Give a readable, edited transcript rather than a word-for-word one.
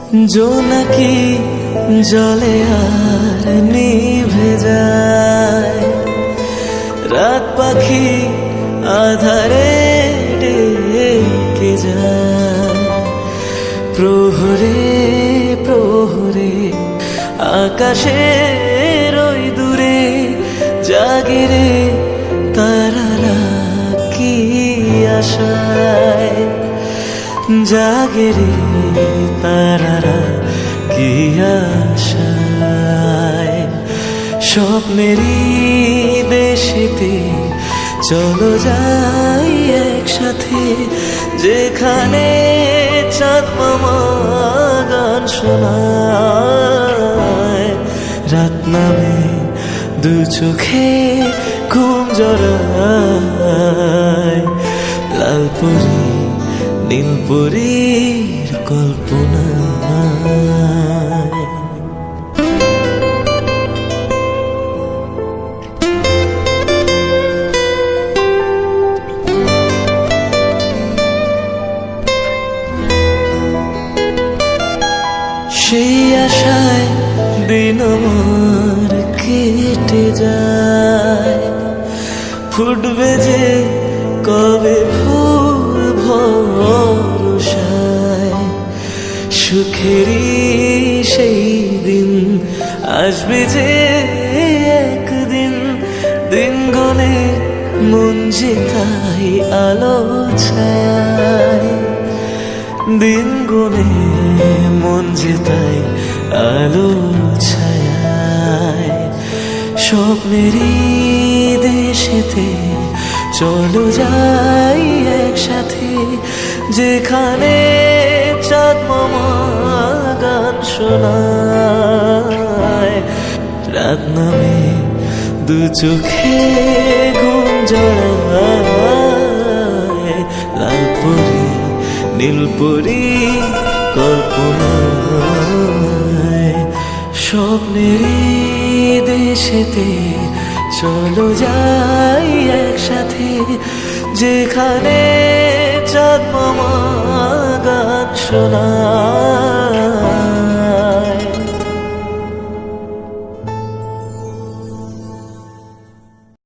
জোনাকি জলে আর নিভে যায়, রাত পাখি আধারে ডেকে যায়। প্রহরে প্রহরে আকাশের ওই দূরে জাগে রে তারারা কি আশায়, জাগে রে তারারা কি আশায়। স্বপ্নেরই দেশেতে চলো যাই একসাথে, যেখানে চাঁদ মামা গান শোনায়। রাত নামে দু চোখে ঘুম জড়ায়, লালপুরি নীলপুরীর কল্পনায়। সেই আশায় দিন আমার কেটে যায়, ফুটবে যে কবে ফুল ভরসায়। সুখেরই সেই দিন আসবে যে একদিন, দিন গনে মন যে তাই আলো ছায়, দিন গুনে মন যে তাই আলো ছায়। স্বপ্নেরই দেশেতে চলো যাই একসাথে, যেখানে চাঁদ মামা গান শোনায়। রাত নামে দু চোখে ঘুম জড়ায়, লালপুরি নীলপুরি কল্পনায়। স্বপ্নেরই দেশেতে চলো যাই একসাথে, যেখানে চাঁদ মামা গান শোনায়।